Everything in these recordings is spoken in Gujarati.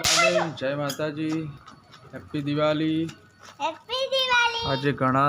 जय माताजी, हैप्पी दिवाली। आज घना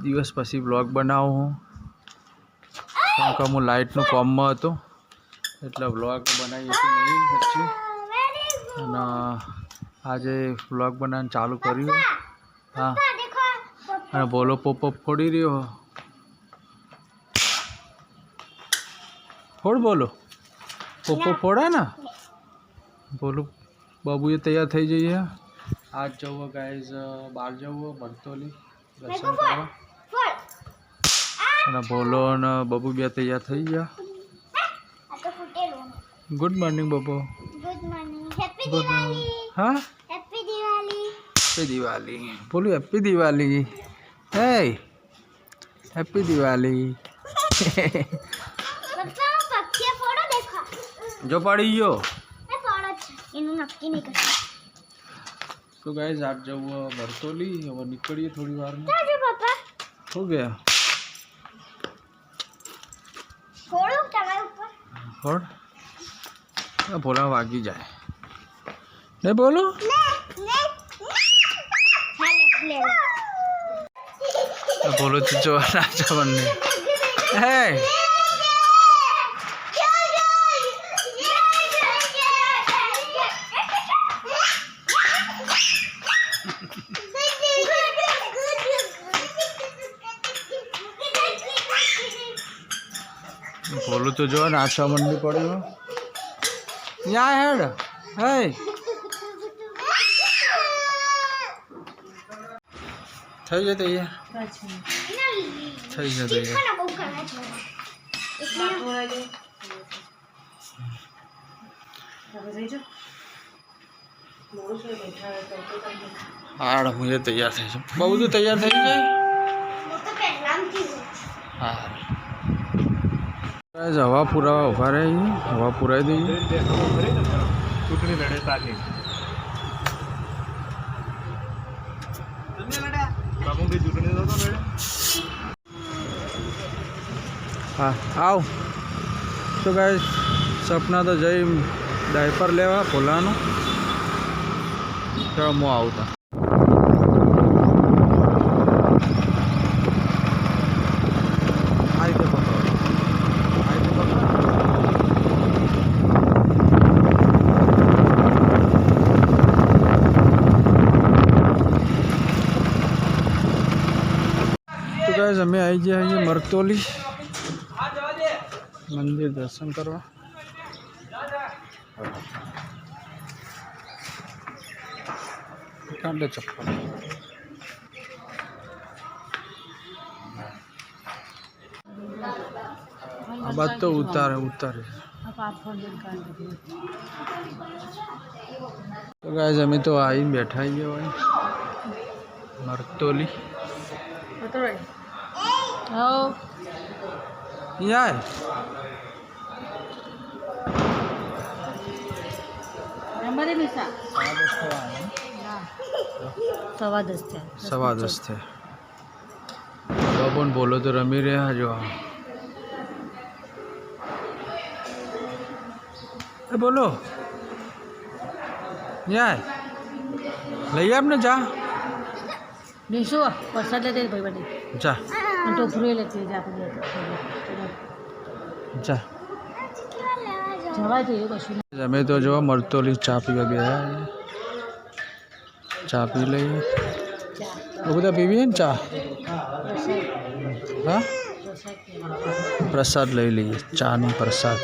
दिवस पछी ब्लॉग बनावो हूँ केम के हूँ लाइट कॉम में हतो एटले ब्लॉग बनाई नहीं वच्चे अने आज ब्लॉग बनाने चालू कर्યું। हाँ अने बोलो पॉपअप फोड़ी रह्यो फोड़ बोलो पॉपअप फोड़ा ना बोलो बाबू ये तैयार थी जाइए। आज जाओ गाइज बार जाओ भरतोली दर्शन करवा અને બોલો અને બબુ બે તૈયાર થઈ ગયા। ગુડ મોર્નિંગ બબુ। Good morning happy Diwali. हाँ हैप्पी दिवाली। हैप्पी दिवाली बोलो happy Diwali. Hey happy Diwali. पप्पा पक्षी फोटो देखो जो पड़ी गयो मैं फोटो इनु नक्की नहीं कर। तो गाइस आज जाओ भरतोली अब निकलिए थोड़ी बार में। जाओ पापा हो गया फोड़ो चला ऊपर और बोला वागी जाए नहीं बोलो ले बोलो तो जो राजा बनने है। बोलो तो जो नाचा मंडी पड़े हो यहाँ हेड है થઈ જતો યાર થઈ જતો યાર हाड़ मुझे तैयार થઈ છે બહુ તો તૈયાર થઈ જાય હા गाइस हवा पूरा उभा रहे हवा पूरा दी चूंटनी लड़े ताकि बाबू की चूंटनी दो तो लड़े। हाँ आओ तो गाइस सपना तो जय डायपर लेवा पोलानो तो मु आवता गाइस हमें आई जाइए मरतोली मंदिर दर्शन करवा। कांडे चप्पल अब तो उतारे उतारे तो गाइस हमें तो आई बैठा ही है भाई मरतोली यार सवा 10 थे बबन बोलो तो रमी रहा जो बोलो यार लई आपने जा निशो प्रसाद लेते भाई बने जा तो फ्री लेते जा जा जवाय तो ये कશું हमें तो जो मरतोली चा पीवा गया चा पी लईए वो બધા પીવી ને ચા हाँ प्रसाद લઈ લઈએ ચા નો પ્રસાદ।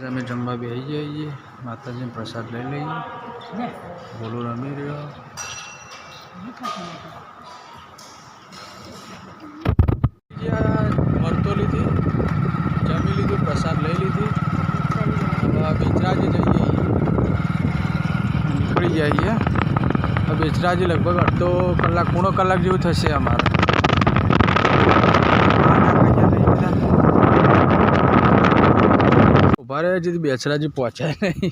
हमें जमवा भी आई जाइए माता जी प्रसाद ले लीए बोलो रमी रहो मरतोली थी जमी लीधु प्रसाद ले लीधी बेचराजी जाइए निकली जाइए बेचराजी लगभग अर्धो कलाक पूणो कलाक जेवुं थशे अमारे उभा रहे जी बेचराजी पहुँचा नहीं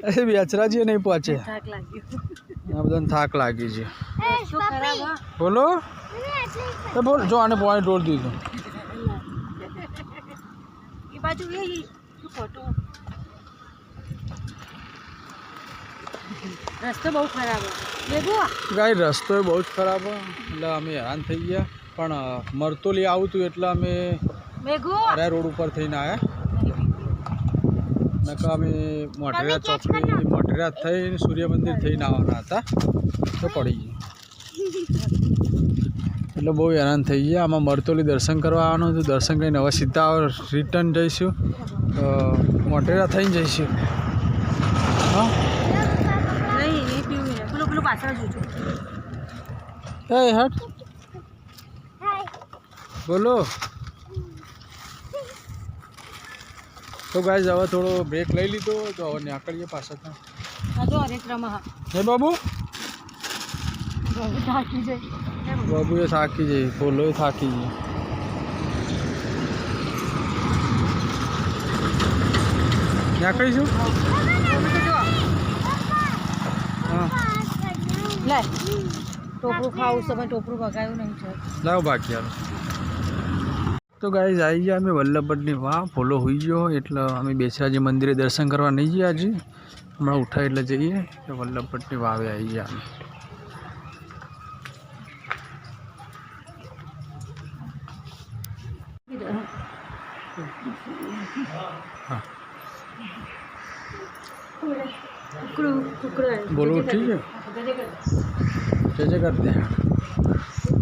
अरे बेचराजी नहीं पहुँचे बधाने थाक लागी है बोलो बोल जो आने पानी डोल दीधुं બાજુ એ ફોટો રસ્તો બહુ ખરાબ ગાય રસ્તો બહુ જ ખરાબ એટલે અમે હેરાન થઈ ગયા પણ મરતોલી આવું હતું એટલે અમે અરે રોડ ઉપર થઈને આવ્યા નકા અમે મોઢેરા ચોકડી મોઢેરા થઈને સૂર્ય મંદિર થઈને આવવાના હતા તો પડી ગયું એટલે બહુ હેરાન થઈ ગયા આમાં મરતોલી દર્શન કરવા આવવાનું હતું દર્શન કરીને હવે સીધા રિટર્ન જઈશું મોઢેરા થઈને જઈશું હા પેલું પાછળ જોજો એ હટ બોલો તો ગાઈસ હવે થોડો બ્રેક લઈ લીધો તો હવે નીકળીએ પાછા જો હરેક્રમા હે બાબુ થાકી જાય બાબુ એ થાકી જાય બોલો એ થાકી જાય નીકળીશું હા લે ટોપરું ખાવું છે પણ ટોપરું ભગાયું નહીં છે લાવો બાકી હાલો તો ગાઈઝ આવી ગયા અમે વલ્લભપટની વાહ ફોલો હોઈ ગયો એટલે અમે બેસરાજી મંદિરે દર્શન કરવા નહીં ગયા હજી હમણાં ઉઠાય એટલે જઈએ તો વલ્લભપટની વાવે આવી ગયા અમે हाँ बोलो ठीक है जय करते हैं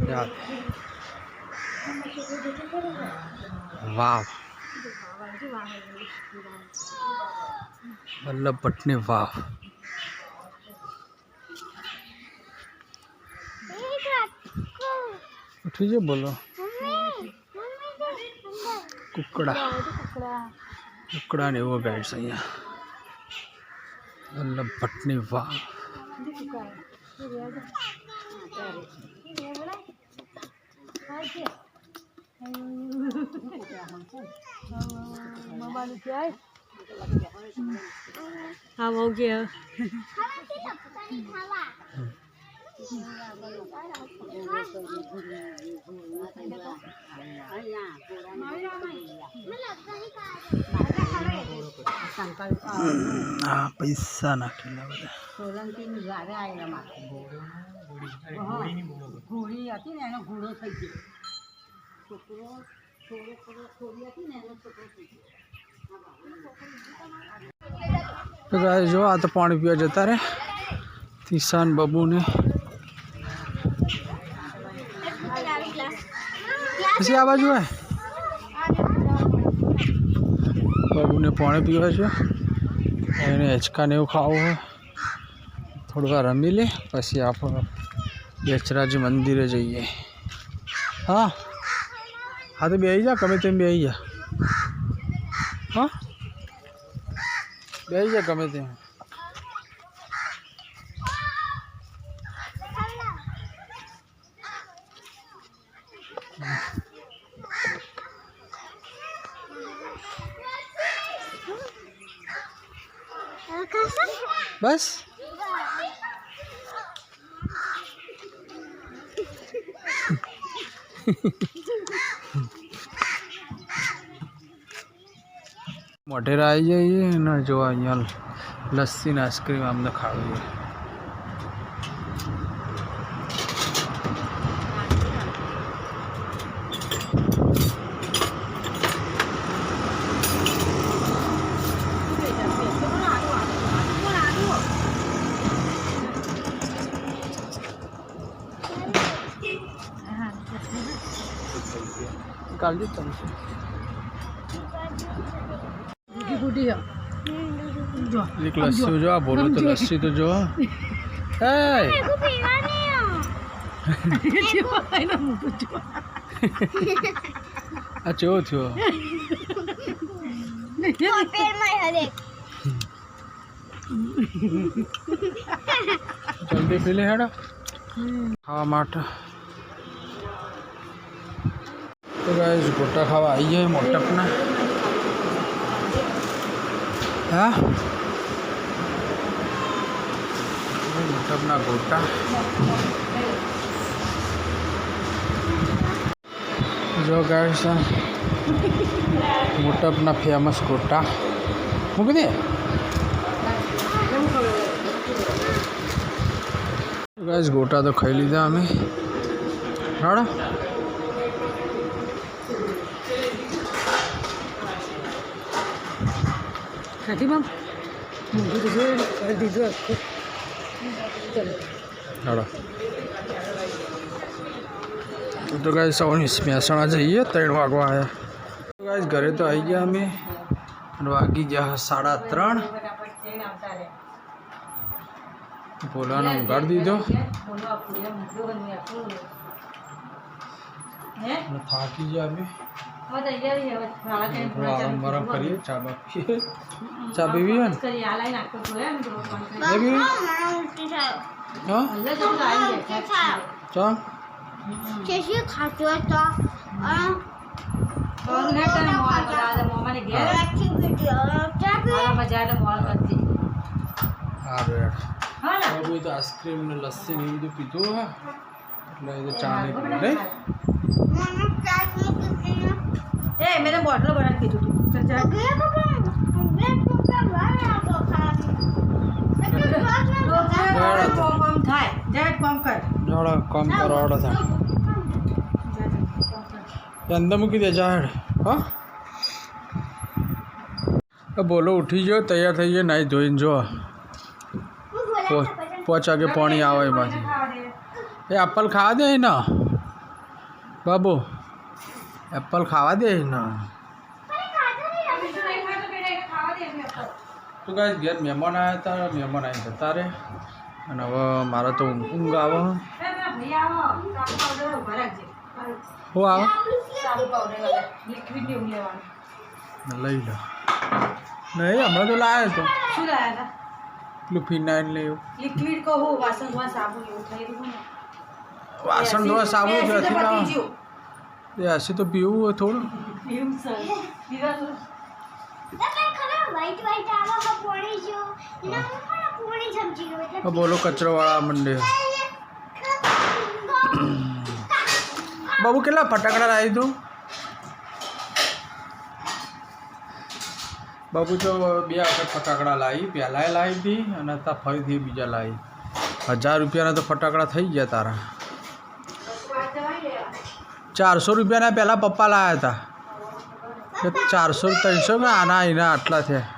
याद वाव वल्लभपटनी वाव ठीक है बोलो कुकड़ा ने वो गाइड्स अँ वल्लभपटनी वाव हाँ हो गया हाँ पैसा नाखेला बधा સોલંકીની ગારે આવેલા માથે ઘોડી હતી ને એનો ઘોડો થઈ ગયો છોકરો છોડી હતી ને એનો છોકરો થઈ ગયો तो गाइस जो आ तो पानी पीवा जता रे किसान बाबू ने પછી આ બાજુ હે બાબુને પાણી પીવા છે એને હિંચકા ને એવું ખાવું હોય થોડી વાર રમી લે પછી આપણે બેચરાજી મંદિરે જઈએ હા હા તો બેસી જા ગમે તેમ બેસી જા હા બેસી જા ગમે તેમ बस मोटेरा आई जाइए ना जो अँ लस्सी ने आइसक्रीम अमने खावी है निकाल दी तुम गुडी है जो एक लस्सी जो आप बोलो तो लस्सी तो जो अच्छा थो जल्दी पी ले हेड़ा हाँ माटा तो गाइस गोटा खावा आई है मोटपना हाँ मोटपना गोटा જો ગાઈસ મોટપના ફેમસ ગોટા મૂકી દે ગાઈસ ગોટા તો ખાઈ લીધા અમે રાડા ખાધી મામ મૂકી તો જોઈ કરી દીધું આખું રાડા તો ગાઈસ સવારની મહેસાણા જઈએ 3 વાગવા આવ્યા ગાઈસ ઘરે તો આવી ગયા અમે અને વાગી ગયા 3:30 ભોલાને ઊંઘાડી દીધો અને થાકી ગયા અમે થોડો આરામ વારામ કરીએ ચા બા પીએ ચા પીવી હોય ને પીવી હા ચા કેસી ખાતો હતો સારું તો આઈસ્ક્રીમ ને લસ્સી ને બધું પીધું હા એટલે એ તો ચા નહીં પીવું નહીં મેં બોટલો બનાવી કીધું કામ કરો આવડો થાય અંદર મૂકી દે જાહેર હા બોલો ઉઠી ગયો તૈયાર થઈ ગયો નાહી ધોઈને જો 5 વાગે પાણી આવે એમાંથી એ એપલ ખાવા દે ને બાબુ એપલ ખાવા દે ને તો ગાઈસ ઘેર મહેમાન આવ્યા હતા મહેમાન આવી જતા રે અને હવે મારે તો ઊંઘ આવે શું આવે લઈ લો નહીં હમણાં તો લાવ્યો તો શું લાયા હતા પેલું ફિનાઇલ ને એવું લિક્વિડ કહું વાસણ ધોવા સાબુ એવું થઈ રહ્યું ને વાસણ ધોવા સાબુ જ હતી ના એ હશે તો પીવું હોય થોડું એવું સર દીવા વાઈટ વાઈટ આવા પોણી જો એના પણ પોણી સમજી ગયો એટલે બોલો કચરો વાળા મંડે બાબુ કેટલા ફટાકડા લાવી તું બાબુ તો 2 વખત ફટાકડા લાવી પહેલાંય લાવી હતી અને અત્યારે ફરીથી બીજા લાવી 1000 રૂપિયાના તો ફટાકડા થઈ ગયા તારા 400 રૂપિયાના પહેલાં પપ્પા લાવ્યા હતા 400 300 ને આના એના આટલા થયા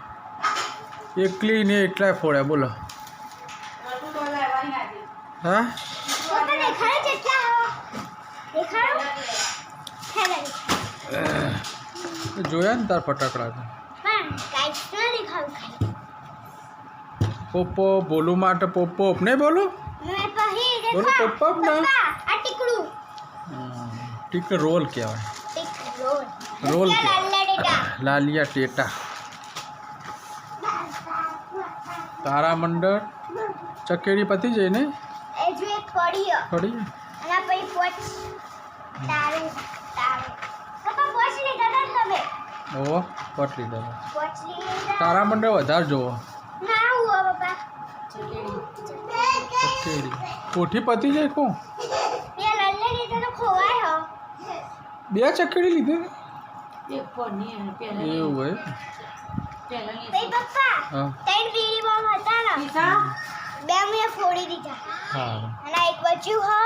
એકલી ને એટલા ફોડ્યા બોલો હા દેખાડો કેટલા દેખાડો જોયા ને તાર ફટાકડા તો પણ કાઈસ ના દેખાડો પોપો બોલું માટે પોપો નહીં બોલું મેં પહી બોલો દેખા પપ્પા ના આ ટીકડું ટીક રોલ કહેવાય ટીકડું રોલ લાલા ડેટા લાલિયા ટેટા તારા મંડળ ચકેડી પતી જાય ને એ જો એક પડીયો પડી અને પછી પોચ તારે તારે પપ્પા પોચ લીધા હતા ને તમે ઓહો પટ લીધા પોચ લીધા તારા મંડળ વધારે જોવો ના હુआ પપ્પા ચકેડી કોઠી પતી જાય કો ये लल्ले લીધા તો ખોવાય હો 2 ચકેડી લીધી એક કોની અને પહેલા એવું હોય ભાઈ પપ્પા હા 3 બીડી બોમ્બ હતા ને પીસા 2 મેં ફોડી દીધા હા અને એક બચ્યું હો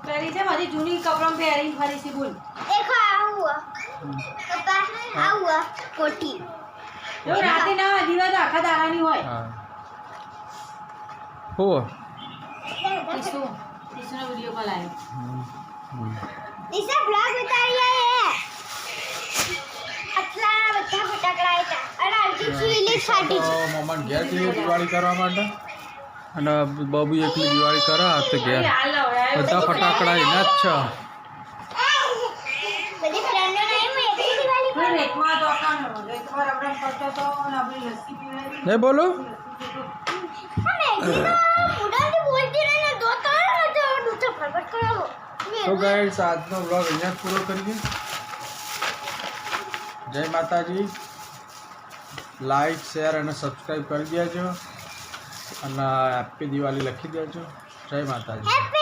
પહેરી છે મારી જૂની કપડાં પહેરી ફરી છે બોલ देखो आ हुआ पप्पा आ हुआ कोटी એવું રાતે ના હોય દીવા તો આખા દાડાની હોય હા હો ઈસુ ઈસુનો વિડિયો કોલ આવ્યો इसे ब्लॉग बता रही है अतला बच्चा फटाकड़ा था और आलती चीली फाटी મમ્મા ઘેર જઈએ દિવાળી કરવા માટે અને બાબુ એકલી દિવાળી કરે આ તો ઘેર બધા ફટાકડા એના જ છે बड़ी फ्रेंडो नहीं मैं एकली दिवाली કોઈ રેકમાં તો કાનો રેકમાં રબડમ કરતો તો અને આપણી લસ્સી પીવડાવી નહીં બોલો हम एकली तो उड़ाती बोलती रहे ना दो तो दूसरा फरवट करो તો ગાઈસ આજનો વ્લોગ અહીંયા જ પૂરો કરીએ જય માતાજી લાઈક શેર અને સબસ્ક્રાઈબ કરી દેજો અને હેપી દિવાળી લખી દેજો જય માતાજી हैप्पी